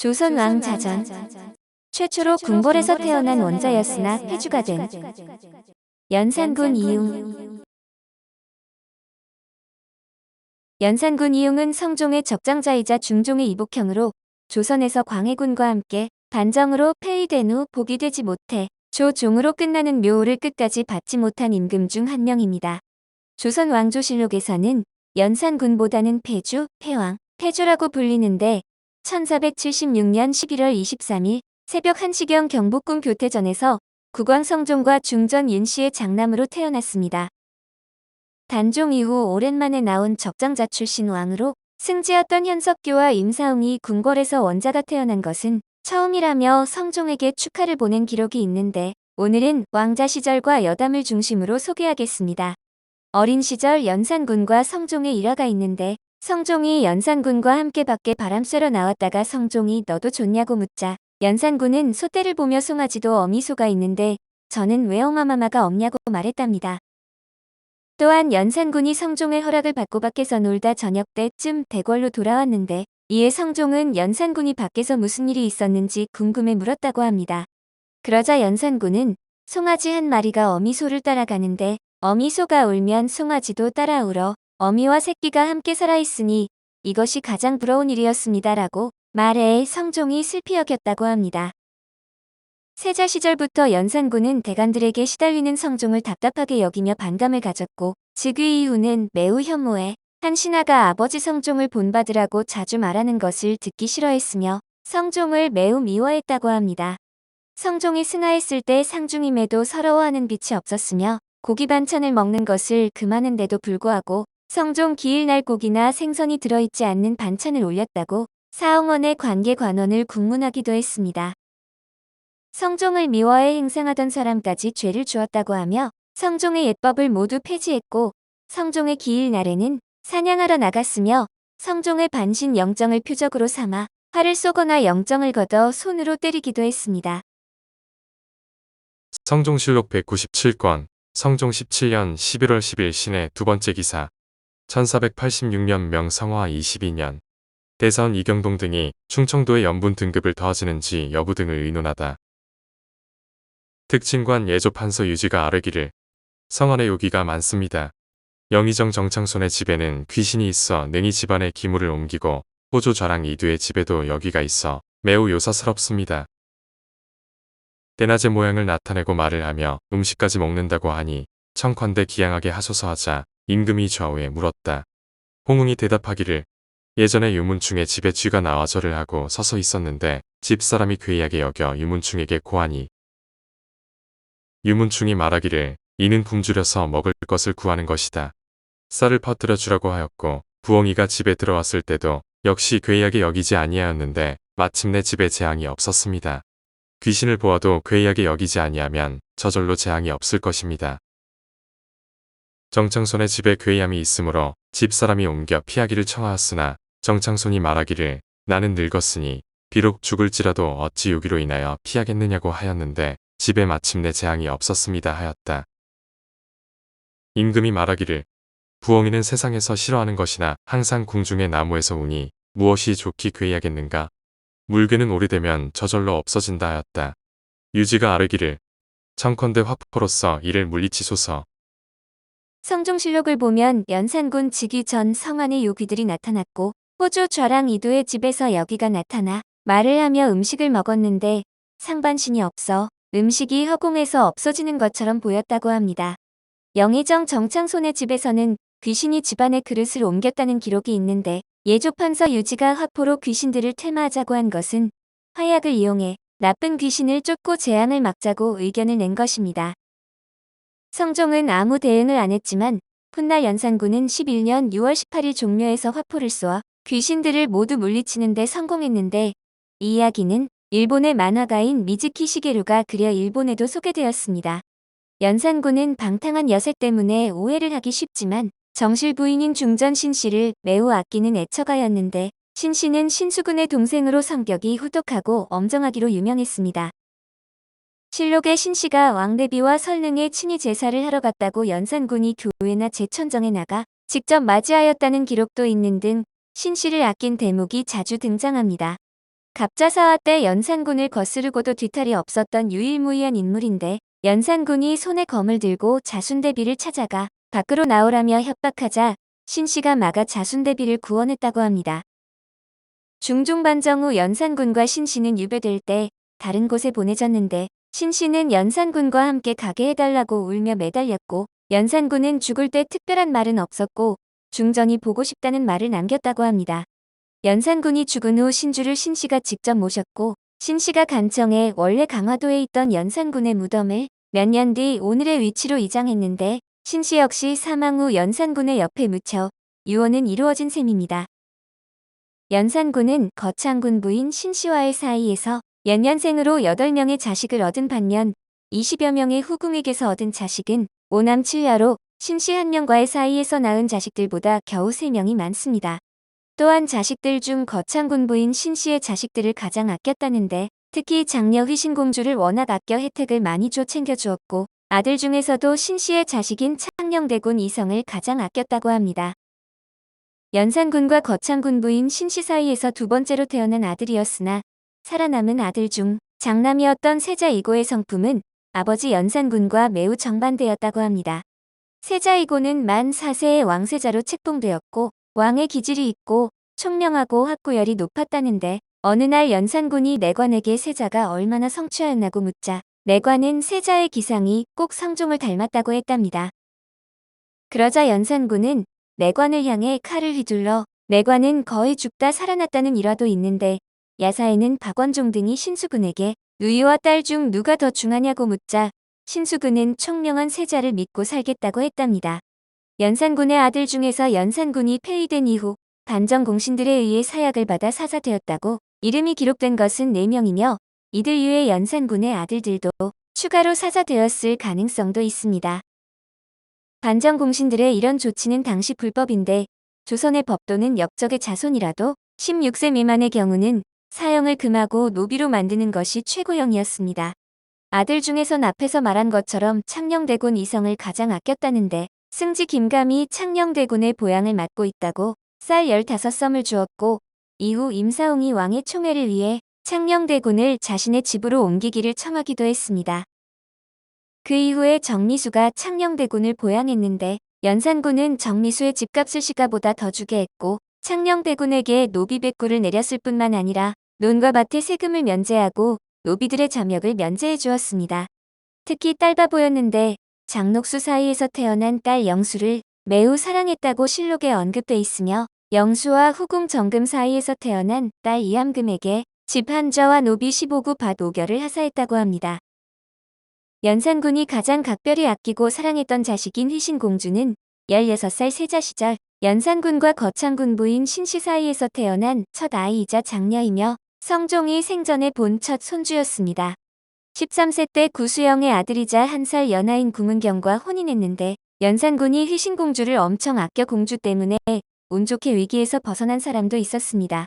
조선 왕 자전. 최초로 궁궐에서 태어난 원자였으나 폐주가 된 연산군 이융. 연산군 이융은 성종의 적장자이자 중종의 이복형으로 조선에서 광해군과 함께 반정으로 폐위된 후 복이 되지 못해 조종으로 끝나는 묘호를 끝까지 받지 못한 임금 중 한 명입니다. 조선 왕조실록에서는 연산군보다는 폐주, 폐왕, 폐조라고 불리는데 1476년 11월 23일 새벽 1시경 경복궁 교태전에서 국왕성종과 중전 윤씨의 장남으로 태어났습니다. 단종 이후 오랜만에 나온 적장자 출신 왕으로 승지였던 현석교와 임사응이 궁궐에서 원자가 태어난 것은 처음이라며 성종에게 축하를 보낸 기록이 있는데 오늘은 왕자 시절과 여담을 중심으로 소개하겠습니다. 어린 시절 연산군과 성종의 일화가 있는데 성종이 연산군과 함께 밖에 바람 쐬러 나왔다가 성종이 너도 좋냐고 묻자 연산군은 소떼를 보며 송아지도 어미소가 있는데 저는 왜 엄마마마가 없냐고 말했답니다. 또한 연산군이 성종의 허락을 받고 밖에서 놀다 저녁 때쯤 대궐로 돌아왔는데 이에 성종은 연산군이 밖에서 무슨 일이 있었는지 궁금해 물었다고 합니다. 그러자 연산군은 송아지 한 마리가 어미소를 따라가는데 어미소가 울면 송아지도 따라 울어 어미와 새끼가 함께 살아있으니 이것이 가장 부러운 일이었습니다 라고 말해 성종이 슬피 여겼다고 합니다. 세자 시절부터 연산군은 대간들에게 시달리는 성종을 답답하게 여기며 반감을 가졌고 즉위 이후는 매우 혐오해 한 신하가 아버지 성종을 본받으라고 자주 말하는 것을 듣기 싫어했으며 성종을 매우 미워했다고 합니다. 성종이 승하했을 때 상중임에도 서러워하는 빛이 없었으며 고기 반찬을 먹는 것을 금하는데도 불구하고 성종 기일날 고기나 생선이 들어있지 않는 반찬을 올렸다고 사홍원의 관계관원을 국문하기도 했습니다. 성종을 미워해 행상하던 사람까지 죄를 주었다고 하며 성종의 예법을 모두 폐지했고 성종의 기일날에는 사냥하러 나갔으며 성종의 반신 영정을 표적으로 삼아 활을 쏘거나 영정을 걷어 손으로 때리기도 했습니다. 성종실록 197권 성종 17년 11월 10일 신의 두 번째 기사 1486년 명성화 22년 대사원 이경동 등이 충청도의 연분 등급을 더하지는지 여부 등을 의논하다. 특징관 예조판서 유지가 아뢰기를 성안에 요기가 많습니다. 영의정 정창손의 집에는 귀신이 있어 능히 집안의 기물을 옮기고 호조 좌랑 이두의 집에도 여기가 있어 매우 요사스럽습니다. 대낮의 모양을 나타내고 말을 하며 음식까지 먹는다고 하니 청컨대 기양하게 하소서 하자 임금이 좌우에 물었다. 홍웅이 대답하기를 예전에 유문충의 집에 쥐가 나와 절을 하고 서서 있었는데 집사람이 괴이하게 여겨 유문충에게 고하니 유문충이 말하기를 이는 굶주려서 먹을 것을 구하는 것이다. 쌀을 퍼뜨려 주라고 하였고 부엉이가 집에 들어왔을 때도 역시 괴이하게 여기지 아니하였는데 마침내 집에 재앙이 없었습니다. 귀신을 보아도 괴이하게 여기지 아니하면 저절로 재앙이 없을 것입니다. 정창손의 집에 괴이함이 있으므로 집사람이 옮겨 피하기를 청하였으나 정창손이 말하기를 나는 늙었으니 비록 죽을지라도 어찌 요기로 인하여 피하겠느냐고 하였는데 집에 마침내 재앙이 없었습니다 하였다. 임금이 말하기를 부엉이는 세상에서 싫어하는 것이나 항상 궁중의 나무에서 우니 무엇이 좋기 괴이하겠는가. 물괴는 오래되면 저절로 없어진다 하였다. 유지가 아뢰기를 청컨대 화포로서 이를 물리치소서. 성종실록을 보면 연산군 즉위 전 성안의 요기들이 나타났고 호조 좌랑 이도의 집에서 여기가 나타나 말을 하며 음식을 먹었는데 상반신이 없어 음식이 허공에서 없어지는 것처럼 보였다고 합니다. 영의정 정창손의 집에서는 귀신이 집안의 그릇을 옮겼다는 기록이 있는데 예조판서 유지가 화포로 귀신들을 퇴마하자고 한 것은 화약을 이용해 나쁜 귀신을 쫓고 재앙을 막자고 의견을 낸 것입니다. 성종은 아무 대응을 안 했지만 훗날 연산군은 11년 6월 18일 종묘에서 화포를 쏘아 귀신들을 모두 물리치는 데 성공했는데 이 이야기는 일본의 만화가인 미즈키 시게루가 그려 일본에도 소개되었습니다. 연산군은 방탕한 여색 때문에 오해를 하기 쉽지만 정실 부인인 중전 신씨를 매우 아끼는 애처가였는데 신씨는 신수군의 동생으로 성격이 후독하고 엄정하기로 유명했습니다. 실록에 신씨가 왕대비와 설릉에 친히 제사를 하러 갔다고 연산군이 교회나 제천정에 나가 직접 맞이하였다는 기록도 있는 등 신씨를 아낀 대목이 자주 등장합니다. 갑자사화 때 연산군을 거스르고도 뒤탈이 없었던 유일무이한 인물인데 연산군이 손에 검을 들고 자순대비를 찾아가 밖으로 나오라며 협박하자 신씨가 막아 자순대비를 구원했다고 합니다. 중종반정 후 연산군과 신씨는 유배될 때 다른 곳에 보내졌는데 신씨는 연산군과 함께 가게 해달라고 울며 매달렸고 연산군은 죽을 때 특별한 말은 없었고 중전이 보고 싶다는 말을 남겼다고 합니다. 연산군이 죽은 후 신주를 신씨가 직접 모셨고 신씨가 간청해 원래 강화도에 있던 연산군의 무덤을 몇 년 뒤 오늘의 위치로 이장했는데 신씨 역시 사망 후 연산군의 옆에 묻혀 유언은 이루어진 셈입니다. 연산군은 거창군 부인 신씨와의 사이에서 연년생으로 8명의 자식을 얻은 반면 20여 명의 후궁에게서 얻은 자식은 5남 7녀로 신씨 1명과의 사이에서 낳은 자식들보다 겨우 3명이 많습니다. 또한 자식들 중 거창군 부인 신씨의 자식들을 가장 아꼈다는데 특히 장녀 휘신공주를 워낙 아껴 혜택을 많이 줘 챙겨주었고 아들 중에서도 신씨의 자식인 창녕대군 이성을 가장 아꼈다고 합니다. 연산군과 거창군 부인 신씨 사이에서 두 번째로 태어난 아들이었으나 살아남은 아들 중 장남이었던 세자 이고의 성품은 아버지 연산군과 매우 정반대였다고 합니다. 세자 이고는 만 4세의 왕세자로 책봉되었고 왕의 기질이 있고 총명하고 학구열이 높았다는데 어느 날 연산군이 내관에게 세자가 얼마나 성취하였나고 묻자 내관은 세자의 기상이 꼭 성종을 닮았다고 했답니다. 그러자 연산군은 내관을 향해 칼을 휘둘러 내관은 거의 죽다 살아났다는 일화도 있는데 야사에는 박원종 등이 신수군에게 누이와 딸 중 누가 더 중하냐고 묻자 신수군은 총명한 세자를 믿고 살겠다고 했답니다. 연산군의 아들 중에서 연산군이 폐위된 이후 반정 공신들에 의해 사약을 받아 사사되었다고 이름이 기록된 것은 4명이며 이들 이외 연산군의 아들들도 추가로 사사되었을 가능성도 있습니다. 반정 공신들의 이런 조치는 당시 불법인데 조선의 법도는 역적의 자손이라도 16세 미만의 경우는 사형을 금하고 노비로 만드는 것이 최고형이었습니다. 아들 중에선 앞에서 말한 것처럼 창녕대군 이성을 가장 아꼈다는데 승지 김감이 창녕대군의 보양을 맡고 있다고 쌀 15섬을 주었고 이후 임사웅이 왕의 총애를 위해 창녕대군을 자신의 집으로 옮기기를 청하기도 했습니다. 그 이후에 정미수가 창녕대군을 보양했는데 연산군은 정미수의 집값을 시가보다 더 주게 했고 창녕대군에게 노비백구를 내렸을 뿐만 아니라 논과 밭에 세금을 면제하고 노비들의 점역을 면제해 주었습니다. 특히 딸바보였는데 장녹수 사이에서 태어난 딸 영수를 매우 사랑했다고 실록에 언급돼 있으며 영수와 후궁 정금 사이에서 태어난 딸 이암금에게 집 한저와 노비 15구 밭 5결을 하사했다고 합니다. 연산군이 가장 각별히 아끼고 사랑했던 자식인 휘신공주는 16살 세자 시절 연산군과 거창군 부인 신씨 사이에서 태어난 첫 아이이자 장녀이며 성종이 생전에 본 첫 손주였습니다. 13세 때 구수영의 아들이자 1살 연하인 구문경과 혼인했는데 연산군이 휘신공주를 엄청 아껴 공주 때문에 운 좋게 위기에서 벗어난 사람도 있었습니다.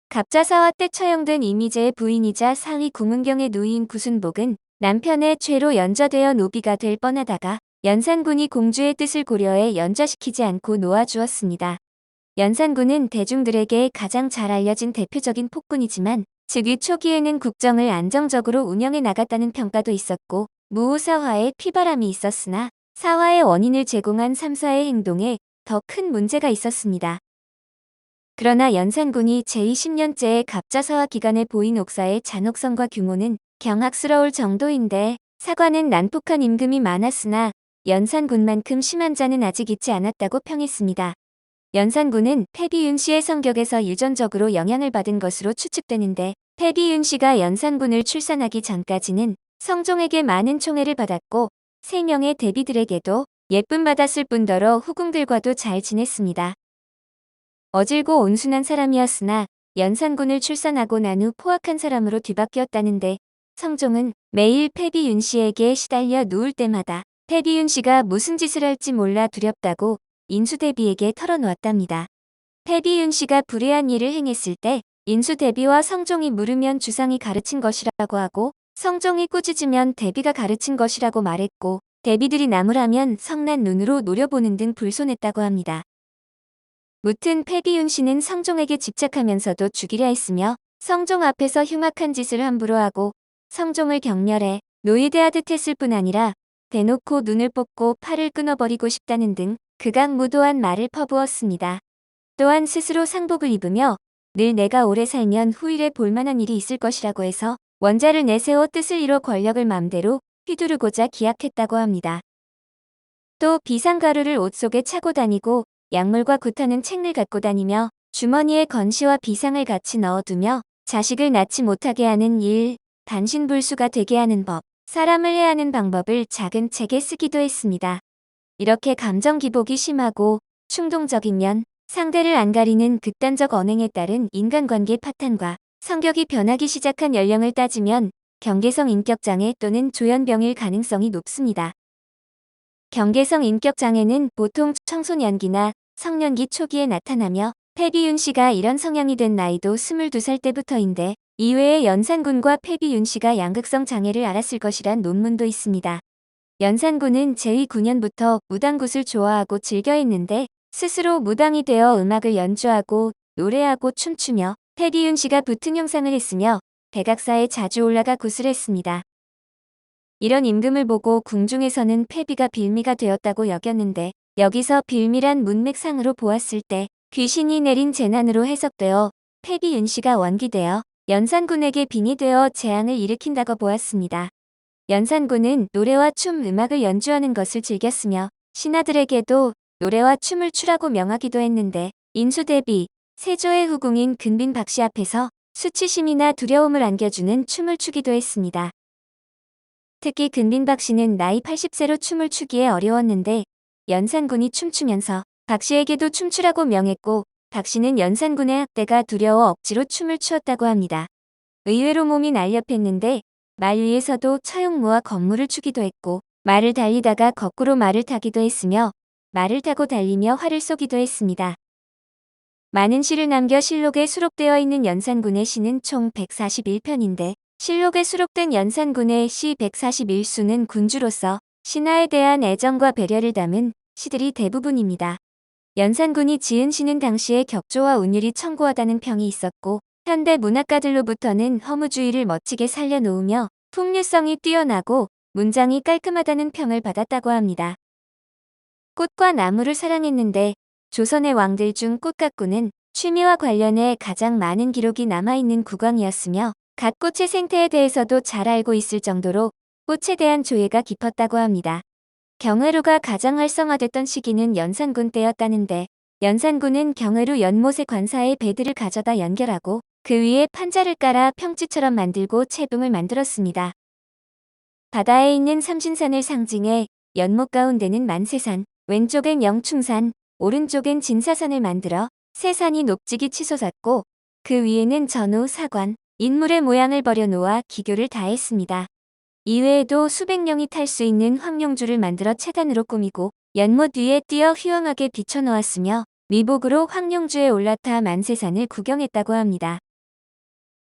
갑자사화 때 처형된 이미재의 부인이자 상위 구문경의 누이인 구순복은 남편의 죄로 연좌되어 노비가 될 뻔하다가 연산군이 공주의 뜻을 고려해 연좌시키지 않고 놓아주었습니다. 연산군은 대중들에게 가장 잘 알려진 대표적인 폭군이지만 즉위 초기에는 국정을 안정적으로 운영해 나갔다는 평가도 있었고 무후사화에 피바람이 있었으나 사화의 원인을 제공한 삼사의 행동에 더 큰 문제가 있었습니다. 그러나 연산군이 제20년째의 갑자사화 기간에 보인 옥사의 잔혹성과 규모는 경악스러울 정도인데 사관은 난폭한 임금이 많았으나 연산군만큼 심한 자는 아직 있지 않았다고 평했습니다. 연산군은 패비윤 씨의 성격에서 유전적으로 영향을 받은 것으로 추측되는데 패비윤 씨가 연산군을 출산하기 전까지는 성종에게 많은 총애를 받았고 3명의 대비들에게도 예쁨 받았을 뿐더러 후궁들과도 잘 지냈습니다. 어질고 온순한 사람이었으나 연산군을 출산하고 난 후 포악한 사람으로 뒤바뀌었다는데 성종은 매일 패비윤 씨에게 시달려 누울 때마다 패비윤 씨가 무슨 짓을 할지 몰라 두렵다고 인수대비에게 털어놓았답니다. 패비윤 씨가 불의한 일을 행했을 때 인수대비와 성종이 물으면 주상이 가르친 것이라고 하고 성종이 꾸짖으면 대비가 가르친 것이라고 말했고 대비들이 나무라면 성난 눈으로 노려보는 등 불손했다고 합니다. 무튼 패비윤 씨는 성종에게 집착하면서도 죽이려 했으며 성종 앞에서 흉악한 짓을 함부로 하고 성종을 경멸해 노예대하듯 했을 뿐 아니라 대놓고 눈을 뽑고 팔을 끊어버리고 싶다는 등 극악무도한 말을 퍼부었습니다. 또한 스스로 상복을 입으며 늘 내가 오래 살면 후일에 볼만한 일이 있을 것이라고 해서 원자를 내세워 뜻을 이뤄 권력을 맘대로 휘두르고자 기약했다고 합니다. 또 비상가루를 옷 속에 차고 다니고 약물과 굿하는 책을 갖고 다니며 주머니에 건시와 비상을 같이 넣어두며 자식을 낳지 못하게 하는 일, 반신불수가 되게 하는 법, 사람을 해하는 방법을 작은 책에 쓰기도 했습니다. 이렇게 감정 기복이 심하고 충동적이면 상대를 안 가리는 극단적 언행에 따른 인간관계 파탄과 성격이 변하기 시작한 연령을 따지면 경계성 인격장애 또는 조현병일 가능성이 높습니다. 경계성 인격장애는 보통 청소년기나 성년기 초기에 나타나며 패비윤 씨가 이런 성향이 된 나이도 22살 때부터인데 이외에 연산군과 패비윤 씨가 양극성 장애를 앓았을 것이란 논문도 있습니다. 연산군은 제2 9년부터 무당굿을 좋아하고 즐겨했는데 스스로 무당이 되어 음악을 연주하고 노래하고 춤추며 패비윤 씨가 붙은 형상을 했으며 백악사에 자주 올라가 굿을 했습니다. 이런 임금을 보고 궁중에서는 패비가 빌미가 되었다고 여겼는데 여기서 빌미란 문맥상으로 보았을 때 귀신이 내린 재난으로 해석되어 패비윤 씨가 원기되어 연산군에게 빙이 되어 재앙을 일으킨다고 보았습니다. 연산군은 노래와 춤, 음악을 연주하는 것을 즐겼으며 신하들에게도 노래와 춤을 추라고 명하기도 했는데 인수대비, 세조의 후궁인 근빈 박씨 앞에서 수치심이나 두려움을 안겨주는 춤을 추기도 했습니다. 특히 근빈 박씨는 나이 80세로 춤을 추기에 어려웠는데 연산군이 춤추면서 박씨에게도 춤추라고 명했고 박씨는 연산군의 학대가 두려워 억지로 춤을 추었다고 합니다. 의외로 몸이 날렵했는데 말 위에서도 처용무와 건무를 추기도 했고 말을 달리다가 거꾸로 말을 타기도 했으며 말을 타고 달리며 활을 쏘기도 했습니다. 많은 시를 남겨 실록에 수록되어 있는 연산군의 시는 총 141편인데 실록에 수록된 연산군의 시 141수는 군주로서 신하에 대한 애정과 배려를 담은 시들이 대부분입니다. 연산군이 지은 시는 당시에 격조와 운율이 청고하다는 평이 있었고 현대 문학가들로부터는 허무주의를 멋지게 살려놓으며 풍류성이 뛰어나고 문장이 깔끔하다는 평을 받았다고 합니다. 꽃과 나무를 사랑했는데 조선의 왕들 중 꽃가꾸는 취미와 관련해 가장 많은 기록이 남아있는 국왕이었으며 각 꽃의 생태에 대해서도 잘 알고 있을 정도로 꽃에 대한 조예가 깊었다고 합니다. 경회로가 가장 활성화됐던 시기는 연산군 때였다는데 연산군은 경회로 연못의 관사에 배들을 가져다 연결하고 그 위에 판자를 깔아 평지처럼 만들고 채붕을 만들었습니다. 바다에 있는 삼신산을 상징해 연못 가운데는 만세산, 왼쪽엔 영충산, 오른쪽엔 진사산을 만들어 세 산이 높직이 치솟았고 그 위에는 전우, 사관, 인물의 모양을 버려놓아 기교를 다했습니다. 이외에도 수백 명이 탈 수 있는 황룡주를 만들어 채단으로 꾸미고 연못 위에 띄어 휘황하게 비춰놓았으며 미복으로 황룡주에 올라타 만세산을 구경했다고 합니다.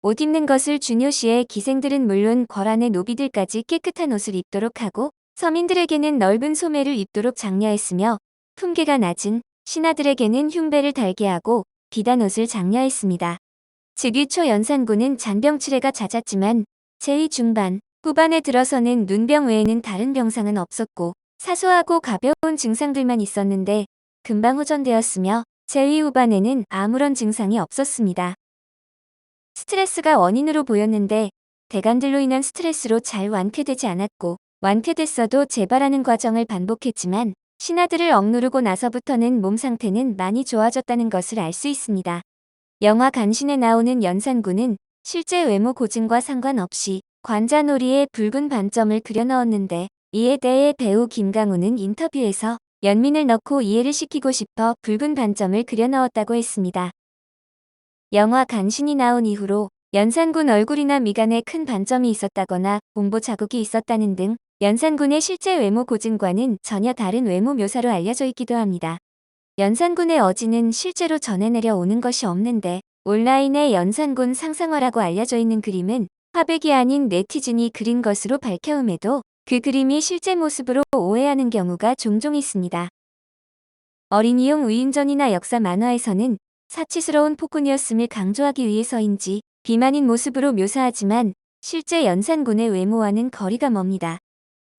옷 입는 것을 중요시해 기생들은 물론 거란의 노비들까지 깨끗한 옷을 입도록 하고 서민들에게는 넓은 소매를 입도록 장려했으며 품계가 낮은 신하들에게는 흉배를 달게 하고 비단 옷을 장려했습니다. 즉위초 연산군은 잔병치레가 잦았지만 제2 중반, 후반에 들어서는 눈병 외에는 다른 병상은 없었고 사소하고 가벼운 증상들만 있었는데 금방 호전되었으며 제2 후반에는 아무런 증상이 없었습니다. 스트레스가 원인으로 보였는데 대간들로 인한 스트레스로 잘 완쾌되지 않았고 완쾌됐어도 재발하는 과정을 반복했지만 신하들을 억누르고 나서부터는 몸 상태는 많이 좋아졌다는 것을 알 수 있습니다. 영화 간신에 나오는 연산군은 실제 외모 고증과 상관없이 관자놀이에 붉은 반점을 그려 넣었는데 이에 대해 배우 김강우는 인터뷰에서 연민을 넣고 이해를 시키고 싶어 붉은 반점을 그려 넣었다고 했습니다. 영화 간신이 나온 이후로 연산군 얼굴이나 미간에 큰 반점이 있었다거나 공보 자국이 있었다는 등 연산군의 실제 외모 고증과는 전혀 다른 외모 묘사로 알려져 있기도 합니다. 연산군의 어지는 실제로 전해 내려오는 것이 없는데 온라인에 연산군 상상화라고 알려져 있는 그림은 화백이 아닌 네티즌이 그린 것으로 밝혀옴에도 그 그림이 실제 모습으로 오해하는 경우가 종종 있습니다. 어린이용 위인전이나 역사 만화에서는 사치스러운 폭군이었음을 강조하기 위해서인지 비만인 모습으로 묘사하지만 실제 연산군의 외모와는 거리가 멉니다.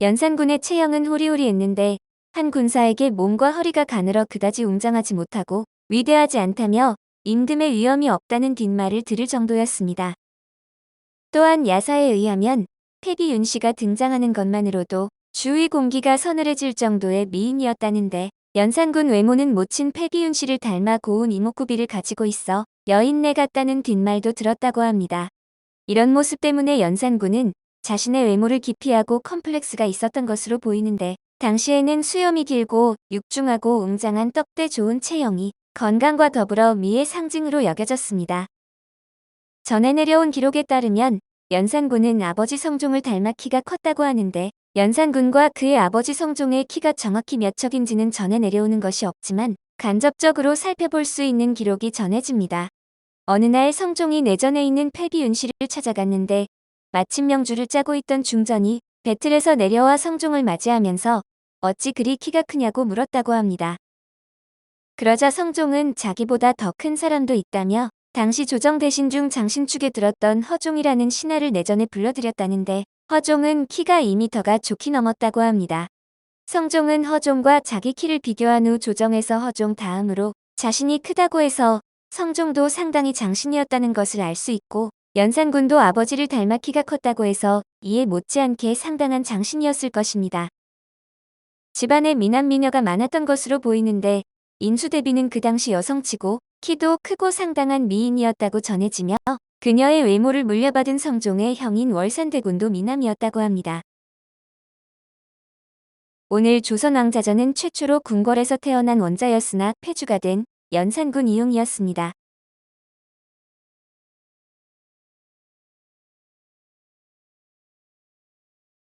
연산군의 체형은 호리호리했는데 한 군사에게 몸과 허리가 가늘어 그다지 웅장하지 못하고 위대하지 않다며 임금의 위엄이 없다는 뒷말을 들을 정도였습니다. 또한 야사에 의하면 패비 윤씨가 등장하는 것만으로도 주위 공기가 서늘해질 정도의 미인이었다는데 연산군 외모는 모친 패비 윤씨를 닮아 고운 이목구비를 가지고 있어 여인네 같다는 뒷말도 들었다고 합니다. 이런 모습 때문에 연산군은 자신의 외모를 기피하고 컴플렉스가 있었던 것으로 보이는데 당시에는 수염이 길고 육중하고 웅장한 떡대 좋은 체형이 건강과 더불어 미의 상징으로 여겨졌습니다. 전해 내려온 기록에 따르면 연산군은 아버지 성종을 닮아 키가 컸다고 하는데 연산군과 그의 아버지 성종의 키가 정확히 몇 척인지는 전해 내려오는 것이 없지만 간접적으로 살펴볼 수 있는 기록이 전해집니다. 어느 날 성종이 내전에 있는 패비 윤씨를 찾아갔는데 마침 명주를 짜고 있던 중전이 배틀에서 내려와 성종을 맞이하면서 어찌 그리 키가 크냐고 물었다고 합니다. 그러자 성종은 자기보다 더 큰 사람도 있다며 당시 조정 대신 중 장신축에 들었던 허종이라는 신하를 내전에 불러들였다는데 허종은 키가 2m가 좋게 넘었다고 합니다. 성종은 허종과 자기 키를 비교한 후 조정에서 허종 다음으로 자신이 크다고 해서 성종도 상당히 장신이었다는 것을 알 수 있고 연산군도 아버지를 닮아 키가 컸다고 해서 이에 못지않게 상당한 장신이었을 것입니다. 집안에 미남 미녀가 많았던 것으로 보이는데 인수대비는 그 당시 여성치고 키도 크고 상당한 미인이었다고 전해지며 그녀의 외모를 물려받은 성종의 형인 월산대군도 미남이었다고 합니다. 오늘 조선왕자전은 최초로 궁궐에서 태어난 원자였으나 폐주가 된 연산군 이용이었습니다.